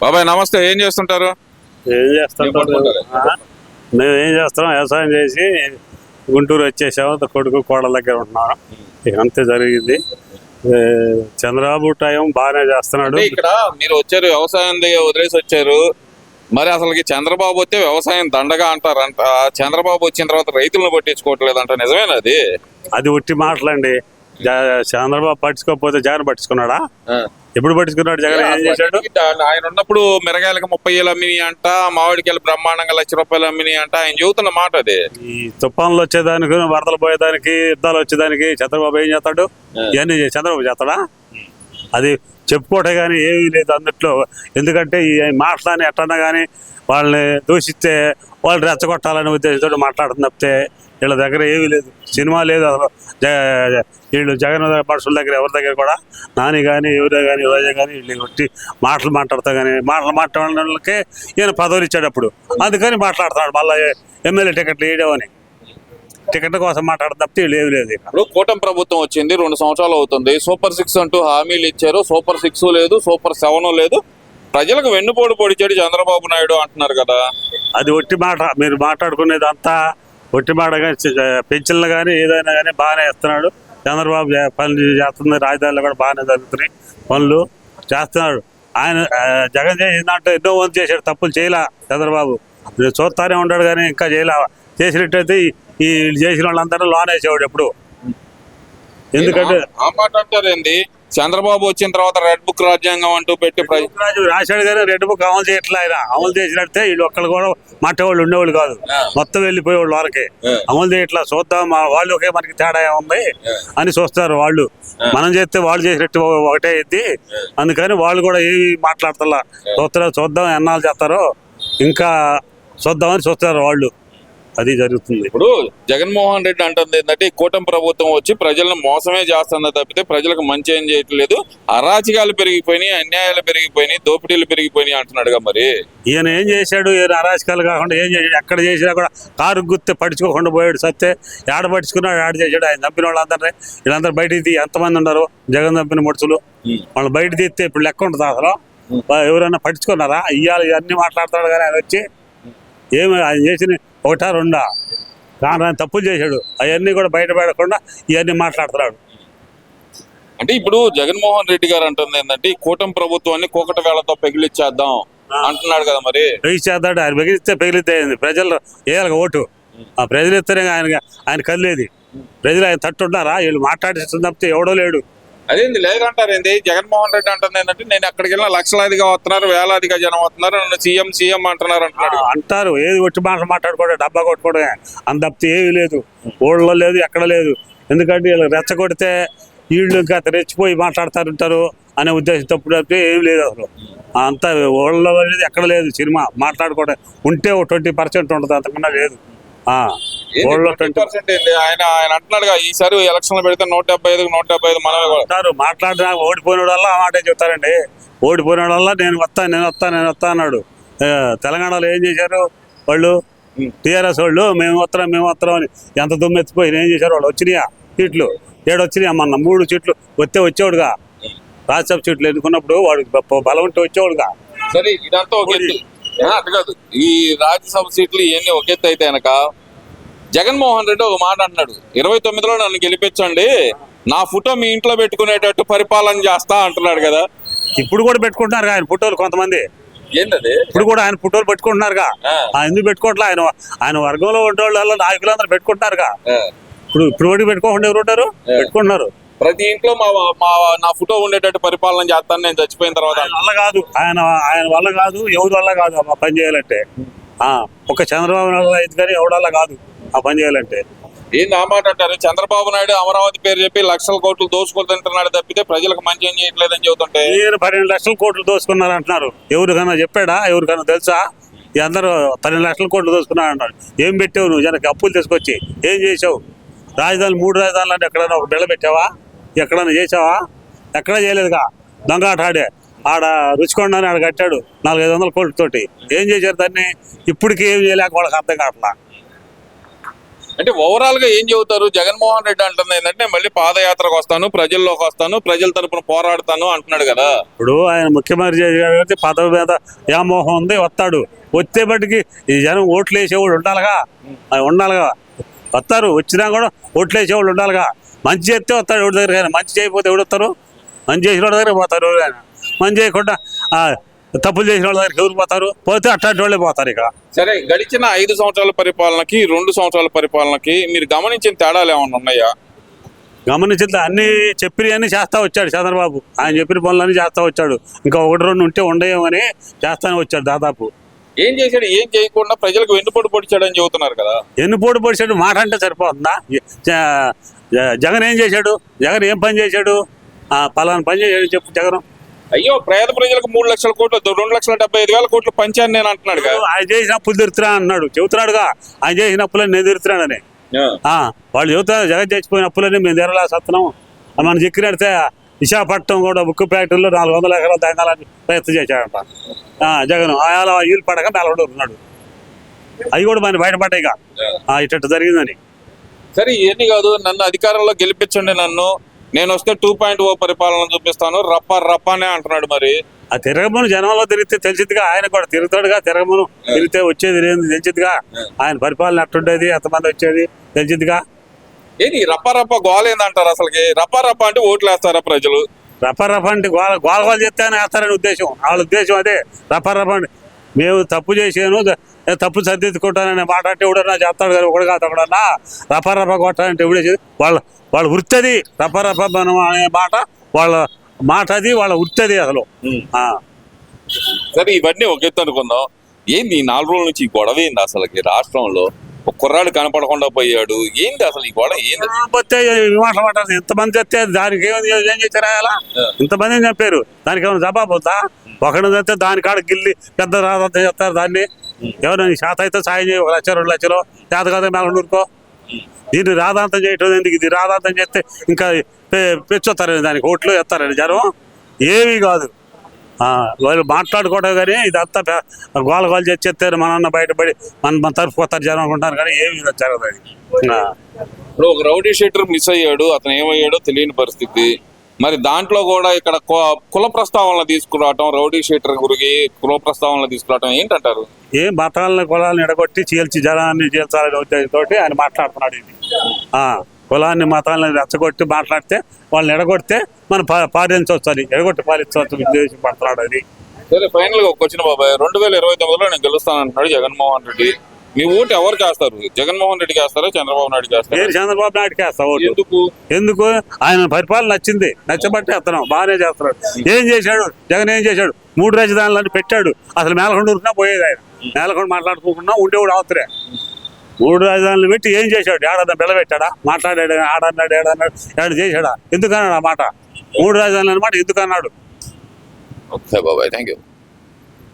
బాబాయ్ నమస్తే, ఏం చేస్తుంటారు? ఏం చేస్తుంటారు? మేము ఏం చేస్తాం, వ్యవసాయం చేసి గుంటూరు వచ్చేసాము. కొడుకు కోడల దగ్గర ఉంటున్నాం. అంతే జరిగింది. చంద్రబాబు టైం బాగానే చేస్తున్నాడు. ఇక్కడ మీరు వచ్చారు, వ్యవసాయం వదిలేసి వచ్చారు. మరి అసలుకి చంద్రబాబు వస్తే వ్యవసాయం దండగా అంటారంట. చంద్రబాబు వచ్చిన తర్వాత రైతులను పట్టించుకోవట్లేదంట, నిజమేనా అది? అది ఉట్టి మాటలండి. చంద్రబాబు పట్టించుకోకపోతే జగన్ పట్టించుకున్నాడా? ఎప్పుడు పట్టించుకున్నాడు? జగన్ ఏం చేశాడు? ఆయన ఉన్నప్పుడు మిరగాయలకు 30,000 అమ్మిని అంట, మామిడికాయలు బ్రహ్మాండంగా ₹1,00,000 అమ్మిని అంట. ఆయన చెబుతున్న మాట అది. ఈ తుఫాన్లు వచ్చేదానికి, వరదలు పోయేదానికి, యుద్ధాలు వచ్చేదానికి చంద్రబాబు ఏం చేస్తాడు? ఇవన్నీ చంద్రబాబు చేస్తాడా? అది చెప్పుకోవటం కానీ ఏమీ లేదు అందుట్లో. ఎందుకంటే ఈ మాటలని ఎట్టన్నా కానీ వాళ్ళని దూషిస్తే వాళ్ళు రెచ్చగొట్టాలనే ఉద్దేశంతో మాట్లాడుతుంది తప్పితే వీళ్ళ దగ్గర ఏమీ లేదు. సినిమా లేదు అసలు. వీళ్ళు జగన్ మనుషుల దగ్గర ఎవరి దగ్గర కూడా నాని కానీ ఎవరే కానీ రోజా కానీ వీళ్ళు కొట్టి మాటలు మాట్లాడతా కానీ మాట్లాడే వాళ్ళకే ఈయన పదవులు ఇచ్చాడు అప్పుడు. అందుకని మాట్లాడుతున్నాడు మళ్ళీ ఎమ్మెల్యే టికెట్లు వేయడమని. టికెట్ కోసం మాట్లాడడం తప్పితే లేదు లేదు. ఇప్పుడు కూటమి ప్రభుత్వం వచ్చింది, 2 సంవత్సరాలు అవుతుంది. సూపర్ 6 అంటూ హామీలు ఇచ్చారు. సూపర్ 6 లేదు, సూపర్ 7 లేదు. ప్రజలకు వెన్నుపోటు పొడిచాడు చంద్రబాబు నాయుడు అంటున్నారు కదా. అది ఒట్టి మాట. మీరు మాట్లాడుకునేది అంతా ఒట్టి మాట. కానీ పెన్షన్లు కానీ ఏదైనా కానీ బాగానే ఇస్తున్నాడు చంద్రబాబు. పనులు చేస్తుంది, రాజధానిలో కూడా బాగానే జరుగుతున్నాయి, పనులు చేస్తున్నాడు. ఆయన జగన్ చేసినట్టు ఎన్నో వంతు చేశాడు, తప్పులు చేయలే చంద్రబాబు. చూస్తానే ఉన్నాడు కానీ ఇంకా చేయలే. చేసినట్టయితే ఈ చేసిన వాళ్ళందరూ లోన్ వేసేవాడు ఎప్పుడు. ఎందుకంటే ఆ మాట అంటారు ఏంది? చంద్రబాబు వచ్చిన తర్వాత రెడ్ బుక్ రాజ్యాంగం అంటూ పెట్టి రాశాడు కానీ రెడ్ బుక్ అమలు చేయట్లే. ఆయన అమలు చేసినట్టే వీళ్ళు ఒక్కళ్ళు కూడా మాటేవాళ్ళు ఉండేవాళ్ళు కాదు, మొత్తం వెళ్ళిపోయేవాళ్ళు వాళ్ళకి. అమలు చేయట్లా. చూద్దాం వాళ్ళు ఒకే మనకి తేడా ఏముంది అని చూస్తారు వాళ్ళు. మనం చేస్తే వాళ్ళు చేసినట్టు ఒకటే అయింది. అందుకని వాళ్ళు కూడా ఏమి మాట్లాడతలా. చూద్దాం ఎన్నాళ్ళు చేస్తారో ఇంకా చూద్దామని చూస్తారు వాళ్ళు. అది జరుగుతుంది. ఇప్పుడు జగన్మోహన్ రెడ్డి అంటుంది ఏంటంటే ఈ కూటమి ప్రభుత్వం వచ్చి ప్రజలను మోసమే చేస్తుందా తప్పితే ప్రజలకు మంచి ఏం చేయట్లేదు, అరాచకాలు పెరిగిపోయినాయి, అన్యాయాలు పెరిగిపోయినాయి, దోపిడీలు పెరిగిపోయినాయి అంటున్నాడుగా. మరి ఈయన ఏం చేశాడు? ఈయన అరాచకాలు కాకుండా ఏం చేశాడు? ఎక్కడ చేసినా కూడా కారు గుర్తే పట్టించుకోకుండా పోయాడు. సత్తే ఏడ పట్టించుకున్నాడు, ఆడ చేశాడు. ఆయన చంపిన వాళ్ళందరినీ వీళ్ళందరూ బయటికి తీ. ఎంతమంది ఉన్నారు జగన్ చంపిన మనుషులు? వాళ్ళు బయట తీస్తే ఇప్పుడు లెక్క ఉంటుంది అసలు. ఎవరైనా పట్టించుకున్నారా? ఇవాళ ఇవన్నీ మాట్లాడతాడు కానీ ఆయన వచ్చి ఏమి ఆయన చేసిన ఒకటా రెండా కానీ ఆయన తప్పులు చేశాడు. అవన్నీ కూడా బయటపడకుండా ఇవన్నీ మాట్లాడుతున్నాడు. అంటే ఇప్పుడు జగన్మోహన్ రెడ్డి గారు అంటుంది ఏంటంటే ఈ కూటమి ప్రభుత్వాన్ని కూకట వేళతో పెగిలిచ్చేద్దాం అంటున్నాడు కదా. మరి పెగిలిచ్చేద్దాడు. ఆయన పెగిలిస్తే పెగిలితే ప్రజలు వేయాలి ఓటు. ఆ ప్రజలు ఇస్తేనే ఆయన కదిలేది. ప్రజలు ఆయన తట్టుంటారా? వీళ్ళు మాట్లాడిస్తుంది తప్పితే ఎవడో లేడు. అదేంది లేదంటారు ఏంది? జగన్మోహన్ రెడ్డి అంటుంది ఏంటంటే నేను ఎక్కడికి వెళ్ళినా లక్షలాదిగా వస్తున్నారు, వేలాదిగా జనం వస్తున్నారు, నన్ను సీఎం అంటున్నారు అంటారు. ఏది ఒట్టి మాట మాట్లాడుకోవడం, డబ్బా కొట్టుకోవడమే. అంత తప్పితే ఏమీ లేదు. ఊళ్ళో లేదు, ఎక్కడ లేదు. ఎందుకంటే వీళ్ళు రెచ్చగొడితే వీళ్ళు ఇంకా రెచ్చిపోయి మాట్లాడుతారు అనే ఉద్దేశం తప్పుడు తప్పితే ఏమి లేదు అసలు. అంతా ఊళ్ళో లేదు, ఎక్కడ లేదు. సినిమా మాట్లాడుకోవడం ఉంటే 20% ఉంటుంది, అంతకన్నా లేదు. 20% ఏంది? ఆయన అంటున్నాడు ఈసారి ఎలక్షన్లు పెడితే 175 మనమే అంటారు. మాట్లాడినా ఓడిపోయిన వల్ల ఆ మాట చెప్తారండి. ఓడిపోయిన వల్ల నేను వస్తా అన్నాడు. తెలంగాణలో ఏం చేశారు వాళ్ళు? టీఆర్ఎస్ వాళ్ళు మేము వస్తున్నాం అని ఎంత దుమ్మెత్తిపోయి ఏం చేశారు వాళ్ళు? వచ్చినాయా సీట్లు? 7 వచ్చినాయి అమ్మన్న. 3 సీట్లు వచ్చేవాడుగా. రాజ్యసభ సీట్లు ఎన్నుకున్నప్పుడు వాడు బలం ఉంటే వచ్చేవాడుగా. సరే ఇదంతా ఒక ఎత్తు. అటు కాదు, ఈ రాజ్యసభ సీట్లు ఇవన్నీ ఒక ఎత్తు అయితే కనుక జగన్మోహన్ రెడ్డి ఒక మాట అంటున్నాడు, 29లో నన్ను గెలిపించండి, నా ఫోటో మీ ఇంట్లో పెట్టుకునేటట్టు పరిపాలన చేస్తా అంటున్నాడు కదా. ఇప్పుడు కూడా పెట్టుకుంటున్నారు ఆయన ఫోటోలు కొంతమంది. ఏంటది? ఇప్పుడు కూడా ఆయన ఫోటోలు పెట్టుకుంటున్నారుగా. ఎందుకు పెట్టుకోవట్లే? ఆయన వర్గంలో ఉండే వాళ్ళు నాయకులందరూ పెట్టుకుంటున్నారుగా. ఇప్పుడు కూడా పెట్టుకోకుండా ఎవరు ఉంటారు? పెట్టుకుంటున్నారు. ప్రతి ఇంట్లో నా ఫోటో ఉండేటట్టు పరిపాలన చేస్తాను నేను చచ్చిపోయిన తర్వాత. వల్ల కాదు, ఆయన వల్ల కాదు, ఎవరి వల్ల కాదు ఆ పని చేయాలంటే. ఒక చంద్రబాబు నాయుడు అయితే కానీ ఎవరి వల్ల కాదు ఆ పని చేయాలంటే. ఏంది ఆ మాట అంటారు? చంద్రబాబు నాయుడు అమరావతి పేరు చెప్పి లక్షల కోట్లు దోచుకుంటున్నాడు తప్పితే ప్రజలకు మంచి ఏం చేయట్లేదని చెబుతుంటే 12 లక్షల కోట్లు దోచుకున్నారు అంటున్నారు. ఎవరికైనా చెప్పాడా? ఎవరికైనా తెలుసా? అందరూ 12 లక్షల కోట్లు దోచుకున్నారు అంటారు. ఏం పెట్టావు నువ్వు? జనకి అప్పులు తీసుకొచ్చి ఏం చేసావు? రాజధాని 3 రాజధానులు అంటే ఎక్కడైనా ఒక బిళ్ళ పెట్టావా? ఎక్కడైనా చేసావా? ఎక్కడా చేయలేదుగా. దొంగాట ఆడ రుచికొండని ఆడ కట్టాడు 400-500 కోట్లతోటి. ఏం చేశారు దాన్ని? ఇప్పటికీ ఏం చేయలేక వాళ్ళకి అర్థం కావట్లా. అంటే ఓవరాల్ గా ఏం చెబుతారు? జగన్మోహన్ రెడ్డి అంటుంది ఏంటంటే మళ్ళీ పాదయాత్రకు వస్తాను, ప్రజల్లోకి వస్తాను, ప్రజల తరపున పోరాడతాను అంటున్నాడు కదా. ఇప్పుడు ఆయన ముఖ్యమంత్రి కాబట్టి పదవి మీద వ్యామోహం ఉంది, వస్తాడు. వచ్చే బట్టికి ఈ జనం ఓట్లు వేసేవాళ్ళు ఉండాలిగా, ఉండాలిగా. వస్తారు, వచ్చినా కూడా ఓట్లు వేసేవాళ్ళు ఉండాలిగా. మంచి చేస్తే వస్తాడు ఎవరి దగ్గర, కానీ మంచి చేయకపోతే ఎవడు వస్తారు? మంచి చేసిన వాళ్ళ దగ్గర పోతారు ఎవరైనా. మంచి చేయకుండా తప్పులు చేసిన వాళ్ళ దగ్గరికి ఎవరు పోతారు? పోతే అట్లాంటి వాళ్ళే పోతారు. ఇక సరే, గడిచిన 5 సంవత్సరాల పరిపాలనకి 2 సంవత్సరాల పరిపాలనకి మీరు గమనించిన తేడాలు ఏమైనా ఉన్నాయా? గమనించింది అన్ని చెప్పినవన్నీ చేస్తా వచ్చాడు చంద్రబాబు. ఆయన చెప్పిన పనులన్నీ చేస్తా వచ్చాడు. ఇంకా 1-2 ఉంటే ఉండేమని చేస్తానే వచ్చాడు దాదాపు. ఏం చేశాడు? ఏం చేయకుండా ప్రజలకు వెన్నుపోటు పొడిచాడని చెబుతున్నారు కదా. ఎన్నుపోటు పొడిచాడు మాట అంటే సరిపోతుందా? జగన్ ఏం చేశాడు? జగన్ ఏం పని చేశాడు? పలానా పని చేశాడు చెప్పు జగన్. అయ్యో, పేద ప్రజలకు 3 లక్షల కోట్లు, 2,75,000 కోట్లు పంచాను నేను అంటున్నాడు కదా. ఆయన చేసిన అప్పులు తీరుతున్నా అన్నాడు, చెబుతున్నాడుగా. ఆయన చేసిన అప్పులని నేను తీరుతున్నాడని. వాళ్ళు చెబుతున్నారు జగన్ చచ్చిపోయిన అప్పులని మేము తీరలా సత్తున్నాం. మనం చెక్కినడితే విశాఖపట్నం కూడా ఉక్కు ఫ్యాక్టరీలో 400 ఎకరాలు తగ్గాలని ప్రయత్నం చేశాడంట జగన్. అలా వీలు పడక మేలడున్నాడు. అవి కూడా మన బయటపడ్డాయి ఇట్ట జరిగిందని. సరే, ఇవన్నీ కాదు, నన్ను అధికారంలో గెలిపించండి, నేను వస్తే 2.0 పరిపాలన చూపిస్తాను రప్పనే అంటున్నాడు. మరి ఆ తిరగమను జనంలో తిరిగితే తెలిసిద్దిగా. ఆయన కూడా తిరుగుతాడుగా. తిరగమను తిరిగితే వచ్చేది లేదు తెలిసిద్దిగా. ఆయన పరిపాలన ఎట్టుండేది, ఎంతమంది వచ్చేది తెలిసిద్దిగా. ఏంటి రప్ప గోల ఏందంటారు? అసలుకి రప్ప అంటే ఓట్లు వేస్తారా ప్రజలు? రప్ప అంటే గోల చేస్తేనే వేస్తారని ఉద్దేశం. వాళ్ళ ఉద్దేశం అదే. రప్ప అంటే మేము తప్పు చేసాను, తప్పు సర్దిద్దుకుంటాననే మాట అంటే ఎవడన్నా చేస్తాడు కానీ ఒకడు కాదు ఒకడన్నా రప్ప కొట్టాలంటే ఎవడేసేది వాళ్ళ వృత్తి అది. రప్ప అనే మాట వాళ్ళ మాట, అది వాళ్ళ వృత్తి అది అసలు. సరే, ఇవన్నీ ఒక ఎత్తు అనుకుందాం. ఏంది ఈ 4 రోజుల నుంచి ఈ గొడవ ఏంది అసలుకి? రాష్ట్రంలో ఒక కుర్రాడు కనపడకుండా పోయాడు. ఏంది అసలు ఈ గొడవ? ఏంది మాట్లాడారు? ఎంతమంది చెప్తే దానికి ఏం చేశారా? అలా ఇంతమందిని చెప్పారు, దానికి ఏమైనా జవాబు వద్దా? ఒకటి చెప్తే దాని కాడ గిల్లి పెద్ద రాదంత చెప్తారు. దాన్ని ఎవరైనా శాత అయితే సాయం చేయ 1 లక్ష 2 లక్షలు చేత కదా మేలూరుకో. దీన్ని రాదాంతం చేయటం ఎందుకు? ఇది రాదాంతం చేస్తే ఇంకా పెంచుతారని దానికి ఓట్లు ఎత్తారని జనం. ఏమీ కాదు, వాళ్ళు మాట్లాడుకోవడం కానీ ఇదంతా గోల చేస్తారు. మన అన్న బయటపడి మన తరఫు పోతారు జనం అనుకుంటారు కానీ ఏమి జరగదు అది. ఇప్పుడు ఒక రౌడీ షీటర్ మిస్ అయ్యాడు, అతను ఏమయ్యాడో తెలియని పరిస్థితి. మరి దాంట్లో కూడా ఇక్కడ కుల ప్రస్తావనలు తీసుకురావటం, రౌడీ షీటర్ గురికి కుల ప్రస్తావనలు తీసుకురావటం ఏంటంటారు? ఏం మతాలను కులాలను ఎడగొట్టి జనాన్ని చీల్చాలనే ఉద్దేశంతో ఆయన మాట్లాడుతున్నాడు. ఇది కులాన్ని మతాలను రెచ్చగొట్టి మాట్లాడితే వాళ్ళని ఎడగొడితే మనం పాలించవచ్చు, అని ఎడగొట్టి పాలించవచ్చు ఉద్దేశం పడుతున్నాడు అది. సరే, ఫైనల్ గా ఒక క్వశ్చన్ బాబాయ్. 2029లో నేను గెలుస్తానంటున్నాడు జగన్మోహన్ రెడ్డి. మీ ఓటు ఎవరికి వేస్తారు? జగన్మోహన్ రెడ్డికి వేస్తారా, చంద్రబాబు నాయుడుకి వేస్తారా? నేను చంద్రబాబు నాయుడుకి వేస్తా ఓటు. ఎందుకు? ఆయన పరిపాలన నచ్చింది, నచ్చబట్టి వేస్తున్నాం. బాగానే చేస్తున్నాడు. ఏం చేశాడు జగన్? ఏం చేశాడు? 3 రాజధానులను పెట్టాడు. అసలు మేలకొండ పోయేది ఆయన. మేలకొండ మాట్లాడుకోకుండా ఉండేవాడు అవతరే. 3 రాజధానులు పెట్టి ఏం చేశాడు? ఏడన్నా బెల్లబెట్టాడా? మాట్లాడాడు, ఆడన్నాడు, ఏడు చేశాడా? ఎందుకన్నాడు ఆ మాట? 3 రాజధానులు అన్నమాట ఎందుకన్నాడు? ఓకే బాబాయ్, థ్యాంక్ యూ.